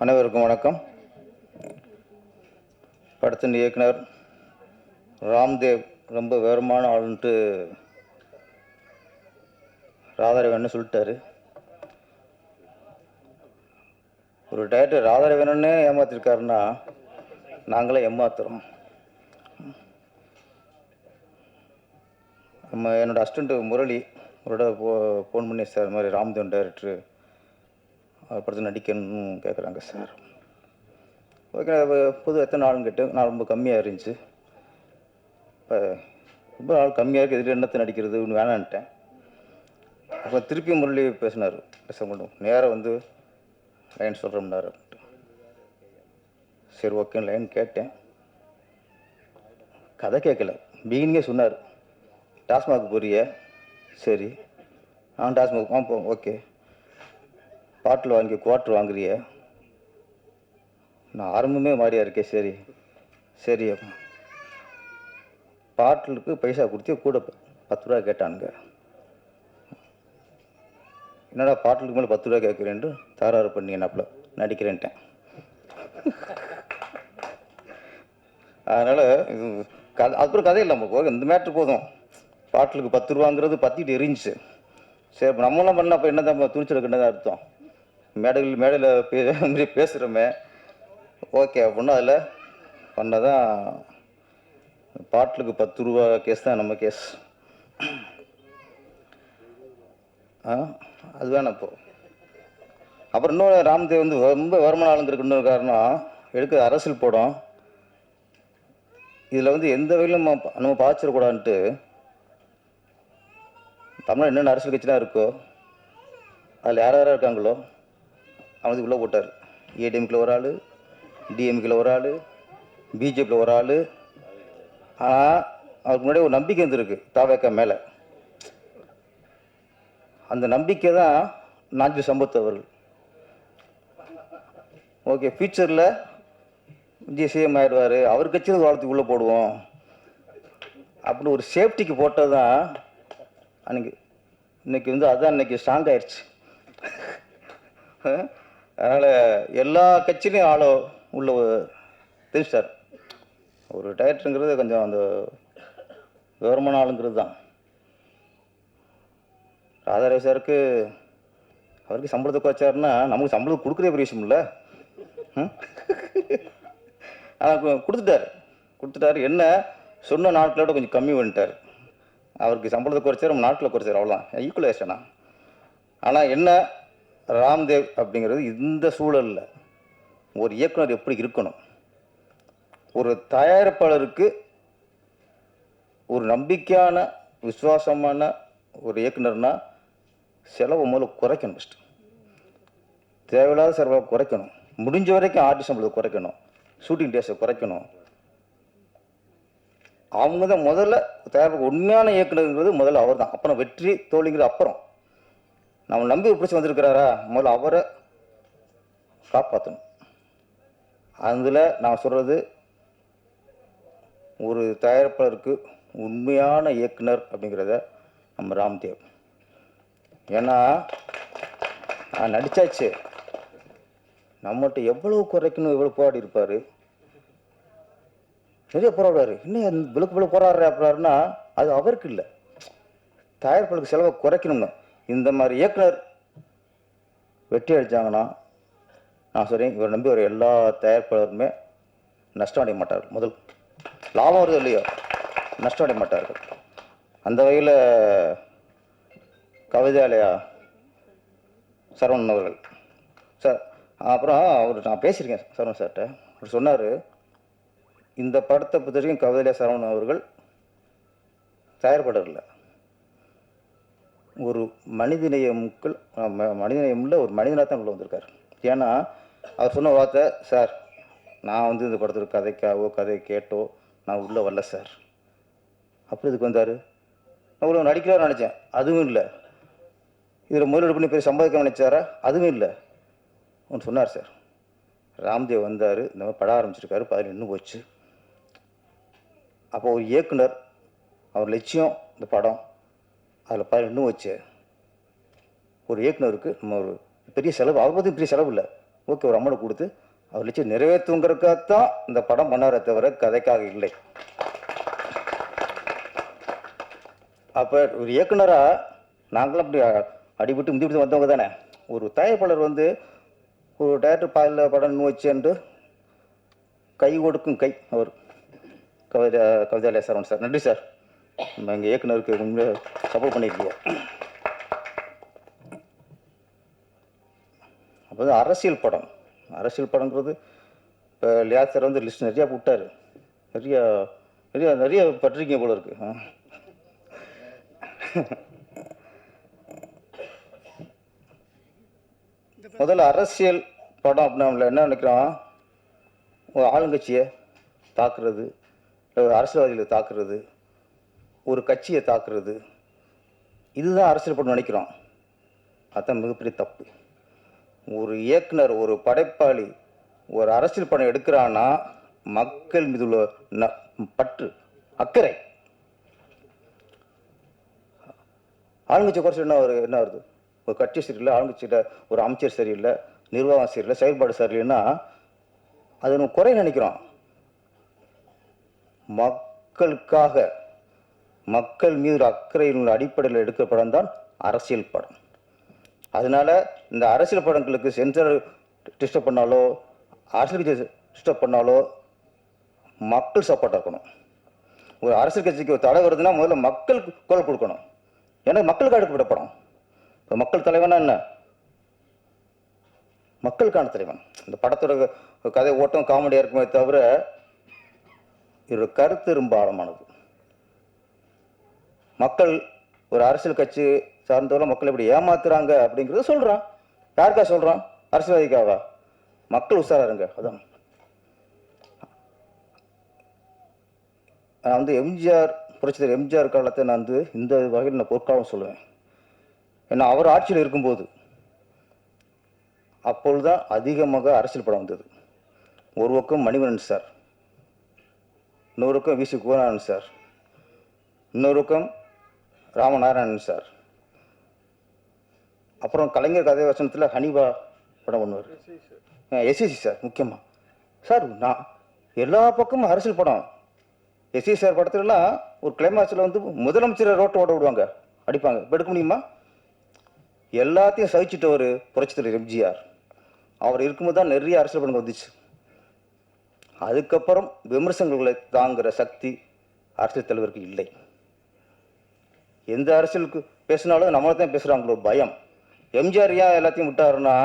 அனைவருக்கும் வணக்கம். படத்தின் இயக்குனர் ராம்தேவ் ரொம்ப வேறுமான ஆளுன்ட்டு ராதாரவன் சொல்லிட்டாரு. ஒரு டைரக்டர் ராதாரவனே ஏமாத்திருக்காருன்னா நாங்களே ஏமாத்துறோம். என்னோடய அசிஸ்டண்ட் முரளி அவரோட ஃபோன் பண்ணி, சார் இது மாதிரி ராம்தேவன் டைரக்டரு அவர் படத்தில் நடிக்கணும்னு கேட்குறாங்க சார். ஓகே, புது எத்தனை நாள்னு கேட்டு நான் ரொம்ப கம்மியாக இருந்துச்சு. இப்போ ரொம்ப நாள் கம்மியாக இருக்குது, எதிரி எண்ணத்தை நடிக்கிறது ஒன்று வேணான்ட்டேன். அப்போ திருப்பி முரளி பேசினார், பேச முடியும் நேராக வந்து லைன் சொல்கிறோம்னாரு. சரி ஓகே லைன் கேட்டேன். கதை கேட்கல, பிகினிங்கே சொன்னார், டாஸ்மாக் போறிய? சரி, டாஸ்மாக் போ, ஓகே. பாட்டில் வாங்கி குவார்ட்ரு வாங்குறிய? நான் ஆரம்பமே மாறியா இருக்கேன். சரி சரி, பாட்டிலுக்கு பைசா கொடுத்து கூட 10 ரூபா கேட்டானுங்க. என்னடா பாட்டிலுக்கு மேலே 10 ரூபா கேட்குறேன்ட்டு தகராறு பண்ணி என்னப்பில் நடிக்கிறேன்ட்டேன். அதனால் அதுக்கப்புறம் கதை இல்லை, நமக்கு இந்த மேட்ரு போதும். பாட்டிலுக்கு 10 ரூபாங்கிறது பற்றிட்டு எரிஞ்சிச்சு. சரி, இப்போ நம்மளாம் பண்ணால் அப்போ என்ன தான் துணிச்சல் கண்டதான் அர்த்தம். மேடையில் பேசுகிறோமே, ஓகே அப்படின்னா அதில் பண்ணதான். பாட்டிலுக்கு 10 ரூபா கேஸ் தான் நம்ம கேஸ். அது வேணாம் இப்போ. அப்புறம் இன்னொரு ராம்தேவ் வந்து ரொம்ப வருமான ஆளுங்கிறதுக்கு இன்னொரு காரணம், எடுக்கிற அரசியல் படம் இதில் வந்து எந்த வகையிலும் நம்ம பாய்ச்சிடக்கூடாதுன்ட்டு தமிழ் என்னென்ன அரசியல் கட்சிலாம் இருக்கோ அதில் யார் யாராக இருக்காங்களோ அவங்க உள்ளே போட்டார். ஏடிஎம்கில் ஒரு ஆள், டிஎம்கில் ஒரு ஆள், பிஜேபியில் ஒரு ஆள். ஆனால் அவருக்கு முன்னாடி ஒரு நம்பிக்கை இருந்திருக்கு தாவேக்கா மேலே. அந்த நம்பிக்கை தான் நாஞ்சில் சம்பத் அவர்கள். ஓகே, ஃபியூச்சரில் விஜய் சிஎம் ஆகிடுவார், அவர் கட்சியில் வாழ்த்துக்கு உள்ளே போடுவோம் அப்படின்னு ஒரு சேஃப்டிக்கு போட்டது தான் அன்றைக்கி. இன்றைக்கி வந்து அதுதான் இன்றைக்கி ஸ்ட்ராங் ஆயிடுச்சு. அதனால் எல்லா கட்சியிலையும் ஆளோ உள்ள தெரிஞ்சார். ஒரு டைரக்டருங்கிறது கொஞ்சம் அந்த விவரமான ஆளுங்கிறது தான். ராதாரவி சாருக்கு அவருக்கு சம்பளத்தை குறைச்சாருன்னா நமக்கு சம்பளத்தை கொடுக்குறே பெரிய விஷயம் இல்லை. ஆனால் கொடுத்துட்டாரு. என்ன சொன்ன நாட்களோட கொஞ்சம் கம்மி பண்ணிட்டார். அவருக்கு சம்பளத்தை குறைச்சார், நம்ம நாட்டில் குறைச்சார், அவ்வளோதான், ஈக்குவலைசேஷனா. ஆனால் என்ன, ராம்தேவ் அப்படிங்கிறது இந்த சூழலில் ஒரு இயக்குனர் எப்படி இருக்கணும், ஒரு தயாரிப்பாளருக்கு ஒரு நம்பிக்கையான விசுவாசமான ஒரு இயக்குனர்னா செலவை முதல்ல குறைக்கணும். ஃபஸ்ட்டு தேவையில்லாத செலவை குறைக்கணும். முடிஞ்ச வரைக்கும் ஆர்டிஸ்ட் சம்பளத்தை குறைக்கணும், ஷூட்டிங் டேஸை குறைக்கணும். அவங்க தான் முதல்ல தயாரிப்பு உண்மையான இயக்குனருங்கிறது முதல்ல அவர் தான். அப்புறம் வெற்றி தோல்விங்கிறது அப்புறம். நம்ம நம்பி பிடிச்சி வந்திருக்கிறாரா, முதல்ல அவரை காப்பாற்றணும். அதில் நான் சொல்கிறது, ஒரு தயாரிப்பாளருக்கு உண்மையான இயக்குனர் அப்படிங்கிறத நம்ம ராம்தேவ். ஏன்னா நான் நடித்தாச்சு, நம்மகிட்ட எவ்வளோ குறைக்கணும், எவ்வளோ போராடி இருப்பார், நிறைய போராடுவார். இன்னும் விழுக்கு போராடுற அப்படின்னா அது அவருக்கு இல்லை, தயாரிப்பாளருக்கு செலவை குறைக்கணும்னு. இந்த மாதிரி இயக்குனர் வெற்றி அடித்தாங்கன்னா நான் சொல்கிறேன், இவர் நம்பி ஒரு எல்லா தயாரிப்பாளருமே நஷ்டம் அடைய மாட்டார்கள். முதல் லாபம் வருது இல்லையோ, நஷ்டம் அடைய மாட்டார்கள். அந்த வகையில் கவிதாலயா சரவணன் அவர்கள் சார், அப்புறம் அவர் நான் பேசியிருக்கேன் சரவணன் சார்கிட்ட. அவர் சொன்னார், இந்த படத்தை பொறுத்த வரைக்கும் கவிதாலயா சரவணன் அவர்கள் தயாரிப்பாளர் இல்லை, ஒரு மனிதநேயமுக்கள் மனிதநேயமுள்ள ஒரு மனிதனாக தான் உள்ள வந்திருக்கார். ஏன்னா அவர் சொன்ன வார்த்தை, சார் நான் வந்து இந்த படத்துக்கு கதைக்காவோ கதையை கேட்டோ நான் உள்ளே வரல சார். அப்படி இதுக்கு வந்தார், நான் இவ்வளோ நடிக்கிறார் நினச்சேன், அதுவும் இல்லை. இதில் முதலீடு பண்ணி போய் சம்பாதிக்க நினைச்சாரா, அதுவும் இல்லை. ஒன்று சொன்னார் சார், ராம்தேவ் வந்தார், இந்த மாதிரி படம் ஆரம்பிச்சிருக்காரு, 10 நின்று போச்சு. அப்போ ஒரு இயக்குனர் அவர் லட்சியம் இந்த படம், அதில் 10 வச்சு ஒரு இயக்குனருக்கு நம்ம ஒரு பெரிய செலவு, அவர் பற்றி பெரிய செலவு இல்லை, ஓகே ஒரு அமௌண்ட் கொடுத்து அவர் லட்சியம் நிறைவேற்றுங்கிறதுக்காகத்தான் இந்த படம் பண்ணாரே தவிர கதைக்காக இல்லை. அப்போ ஒரு இயக்குனராக நாங்களும் அப்படி அடிபட்டு முந்திவிட்டு வந்தவங்க தானே. ஒரு தயாரிப்பாளர் வந்து ஒரு டைரக்டர் பாயில் படம் வச்சுட்டு கை கொடுக்கும் கை அவர் கவிதாலயா சரவணன் சார். நன்றி சார், நம்ம எங்கள் இயக்குனருக்கு சப்போர்ட் பண்ணியிருக்கீங்க. அப்போ வந்து அரசியல் படங்கிறது இப்போ லியா சார் வந்து லிஸ்ட் நிறையா விட்டார். நிறையா நிறையா நிறைய பட்டிருக்கீங்க போல இருக்கு. முதல்ல அரசியல் படம் அப்படின்னா நம்மள என்ன நினைக்கிறோம், ஒரு ஆளுங்கட்சியை தாக்குறது, அரசியல்வாதிகளை தாக்குறது, ஒரு கட்சியை தாக்குறது, இதுதான் அரசியல் படம் நினைக்கிறோம். அதுதான் மிகப்பெரிய தப்பு. ஒரு இயக்குனர், ஒரு படைப்பாளி ஒரு அரசியல் படம் எடுக்கிறான்னா மக்கள் மீது உள்ள பற்று, அக்கறை. ஆளுங்கட்சி குறைச்சி என்ன வருது, ஒரு கட்சி சரியில்லை, ஆளுங்கட்சியில் ஒரு அமைச்சர் சரியில்லை, நிர்வாகம் சரியில்லை, செயல்பாடு சரியில்லைன்னா அது நம்ம குறை நினைக்கிறோம். மக்களுக்காக மக்கள் மீது அக்கறையின் அடிப்படையில் எடுக்கிற படம் தான் அரசியல் படம். அதனால இந்த அரசியல் படங்களுக்கு சென்சார் டிஸ்டர்ப் பண்ணாலோ அரசியல் கட்சி டிஸ்டர்ப் பண்ணாலோ மக்கள் சப்போர்ட் இருக்கணும். ஒரு அரசியல் கட்சிக்கு ஒரு தடை வருதுன்னா முதல்ல மக்கள் குரல் கொடுக்கணும். ஏன்னா மக்களுக்கு அடுக்கப்பட்ட படம். இப்போ மக்கள் தலைவனா என்ன, மக்களுக்கான தலைவன். இந்த படத்தோட கதை ஓட்டம் காமெடியாக இருக்குமே தவிர இதோட கருத்து ரொம்ப ஆழமானது. மக்கள் ஒரு அரசியல் கட்சி சார்ந்தவரை மக்கள் எப்படி ஏமாத்துறாங்க அப்படிங்கிறத சொல்றான். யாருக்கா சொல்றான்? அரசியல்வாதிக்காவா? மக்கள் உஷாரா இருங்க. அதான் நான் வந்து எம்ஜிஆர், புரட்சித்தலைவர் எம்ஜிஆர் காலத்தை நான் வந்து இந்த வகையில் நான் பொற்காலம் சொல்லுவேன். ஏன்னா அவர் ஆட்சியில் இருக்கும்போது அப்பொழுதுதான் அதிகமாக அரசியல் படம் வந்தது. ஒரு பக்கம் மணிவண்ணன் சார், இன்னொரு பக்கம் வி.சி. குகநாதன் சார், இன்னொரு பக்கம் ராமநாராயணன் சார், அப்புறம் கலைஞர் கதை வசனத்தில் ஹனிபா படம் பண்ணுவார், எஸ்இசி சார் முக்கியமாக சார். நான் எல்லா பக்கமும் அரசியல் படம். எஸ்இ சார் படத்துலலாம் ஒரு கிளைமாக்ஸில் வந்து முதலமைச்சரை ரோட்டை ஓட விடுவாங்க, அடிப்பாங்க. இப்போ எடுக்க முடியுமா? எல்லாத்தையும் சகிச்சுட்டு ஒரு புரட்சித்தலைவர் எம்ஜிஆர் அவர் இருக்கும்போது தான் நிறைய அரசியல் படங்கள் வந்துச்சு. அதுக்கப்புறம் விமர்சனங்களை தாங்குகிற சக்தி அரசியல் தலைவருக்கு இல்லை. எந்த அரசியலுக்கு பேசினாலும் நம்மளை தான் பேசுகிறாங்களோ பயம். எம்ஜிஆர் ஏன் எல்லாத்தையும் விட்டாருன்னா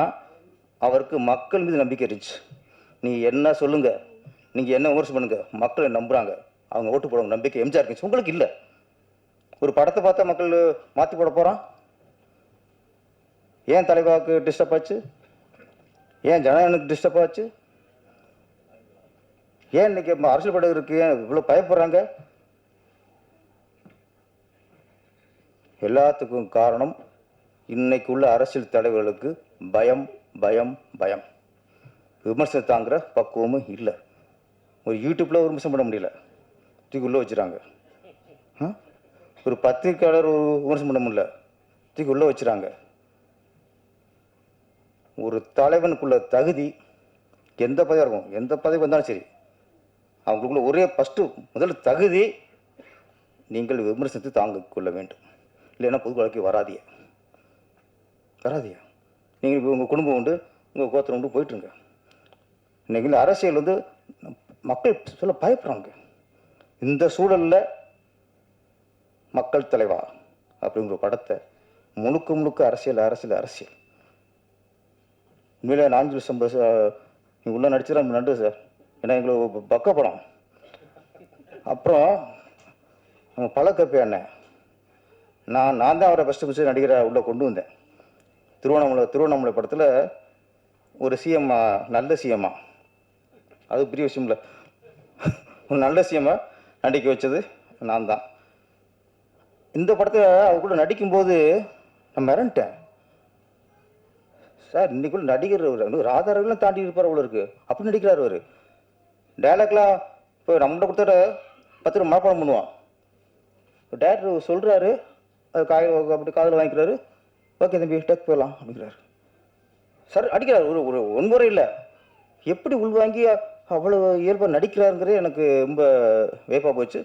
அவருக்கு மக்கள் மீது நம்பிக்கை இருந்துச்சு. நீ என்ன சொல்லுங்க, நீங்கள் என்ன விமர்சனம் பண்ணுங்க, மக்களை நம்புகிறாங்க, அவங்க ஓட்டு போடுவாங்க நம்பிக்கை எம்ஜிஆர் இருந்துச்சு. உங்களுக்கு இல்லை. ஒரு படத்தை பார்த்தா மக்கள் மாற்றி போட போகிறான். ஏன் தலைவாக்கு டிஸ்டர்ப் ஆச்சு? ஏன் ஜனநாயகனுக்கு டிஸ்டர்ப் ஆச்சு? ஏன் இன்னைக்கு அரசியல் படம் இருக்கு, ஏன் இவ்வளோ பயப்படுறாங்க? எல்லாத்துக்கும் காரணம் இன்னைக்கு உள்ள அரசியல் தலைவர்களுக்கு பயம் பயம் பயம். விமர்சனம் தாங்குற பக்குவமும் இல்லை. ஒரு யூடியூப்ல ஒரு விமர்சனம் பண்ண முடியல, தூக்கி உள்ள வச்சுறாங்க. ஒரு பத்திரிக்கையாளர் ஒரு விமர்சனம் பண்ண முடியல, தூக்கி உள்ள வச்சுறாங்க. ஒரு தலைவனுக்குள்ள தகுதி எந்த பதவியாக இருக்கும், எந்த பதவி வந்தாலும் சரி, அவங்களுக்குள்ள ஒரே ஃபஸ்ட்டு முதல் தகுதி நீங்கள் விமர்சனத்தை தாங்கிக் கொள்ள வேண்டும். இல்லைன்னா பொது வாழ்க்கை வராதியா. நீங்கள் உங்கள் குடும்பம் உண்டு, உங்கள் கோத்திரம் உண்டு, போயிட்டுருங்க. இன்னைக்கு அரசியல் வந்து மக்கள் சொல்ல பயப்படுறாங்க. இந்த சூழலில் மக்கள் தலைவா அப்படிங்கிற படத்தை முழுக்க முழுக்க அரசியல் அரசியல் அரசியல். உண்மையிலே 4 வருஷம் நீங்கள் உள்ள நடிச்சுதான் நம்ம நன்றி சார். ஏன்னா எங்களுக்கு பக்க படம். அப்புறம் பழக்கப்பே அண்ணன், நான் தான் அவரை ஃபஸ்ட்டு நடிகரை உள்ளே கொண்டு வந்தேன். திருவண்ணாமலை படத்தில் ஒரு சிஎம்மா, நல்ல சிஎம்மா, அது பெரிய விஷயம் இல்லை, ஒரு நல்ல சிஎம்மா நடிக்க வச்சது நான் தான். இந்த படத்தில் அவர் கூட நடிக்கும்போது நான் மிரண்டேன். சார் இன்னைக்குள்ள நடிகர் ராதாரவிலாம் தாண்டி இருப்பார் அவ்வளோ இருக்கு, அப்படி நடிக்கிறார் அவர். டைலாக்லாம் இப்போ நம்மகிட்ட கொடுத்தாரு 10 ரூபா மனப்பாடம் பண்ணுவான். டேரக்டர் சொல்கிறாரு, அது அப்படி காதில் வாங்கிக்கிறாரு. ஓகே தம்பி டேக் போயிடலாம் அப்படிங்கிறாரு. சார் அடிக்கிறார். ஒரு ஒரு ஒன்முறை இல்லை, எப்படி உள்வாங்கி அவ்வளோ இயல்பாக நடிக்கிறாருங்கிறது எனக்கு ரொம்ப வேப்பாக போச்சு.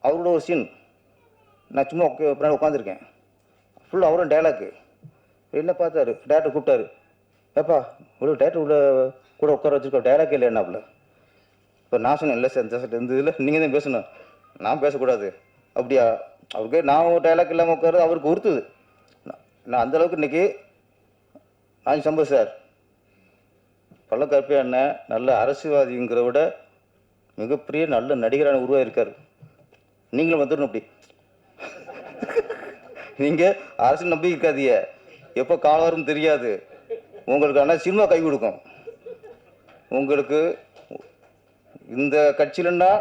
அவரோட ஒரு சீன், நான் சும்மா பின்னாடி உட்காந்துருக்கேன், ஃபுல்லாக அவரும் டைலாக்கு. என்ன பார்த்தாரு, டேரக்டர் கூப்பிட்டாரு, ஏப்பா இவ்வளோ டேரக்டர் கூட உட்கார வச்சுருக்க, டைலாக் இல்லை என்னாப்புல. இப்போ நான் சொன்னேன், இல்லை சார் இந்த இதில் நீங்கள் தான் பேசணும், நான் பேசக்கூடாது. அப்படியா? அவருக்கு நான் டைலாக் இல்லாமல் உட்காரு அவருக்கு உறுத்துது. நான் அந்தளவுக்கு இன்றைக்கி நான் சம்பத் சார் பள்ளக்கருப்பையா அண்ணன் நல்ல அரசியல்வாதிங்கிற விட மிகப்பெரிய நல்ல நடிகரான உருவாயிருக்கார். நீங்களும் வந்துடணும். அப்படி நீங்கள் அரசு நம்பி இருக்காதீங்க, எப்போ காலம் வரும்னு தெரியாது. உங்களுக்கு ஆனால் சினிமா கை கொடுக்கும். உங்களுக்கு இந்த கட்சியிலன்னா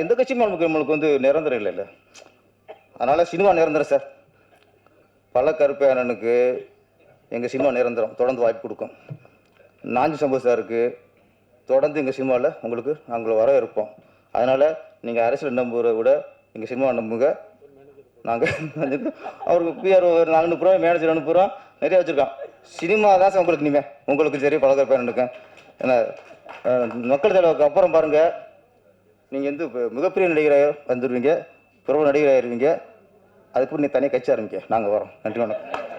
எந்த கட்சியுமே நம்மளுக்கு வந்து நிரந்தரம் இல்லை. அதனால் சினிமா நிரந்தரம் சார். பள்ளக்கருப்பையா அண்ணனுக்கு எங்கள் சினிமா நிரந்தரம், தொடர்ந்து வாய்ப்பு கொடுக்கும். நாஞ்சி சம்பத் சாருக்கு தொடர்ந்து எங்கள் சினிமாவில் உங்களுக்கு நாங்கள் வர இருப்போம். அதனால் நீங்கள் அரசியல் நம்புகிறத விட எங்கள் சினிமா நம்புங்க. நாங்கள் அவருக்கு பிஆர் நாங்கள் அனுப்புகிறோம், மேனேஜர் அனுப்புகிறோம், நிறையா வச்சுருக்கோம். சினிமா தான் சார் உங்களுக்கு இனிமேல் உங்களுக்கு சரி பழக்கருப்பேன் இருக்கேன். ஏன்னா மக்கள் தலைவருக்கு அப்புறம் பாருங்கள், நீங்கள் வந்து மிகப்பெரிய நடிகராக வந்துடுவீங்க, பிரபல நடிகராகிடுவீங்க. அதுக்கப்புறம் நீ தனியாக கட்சி ஆரம்பிக்க நாங்கள் வரோம். நன்றி, வணக்கம்.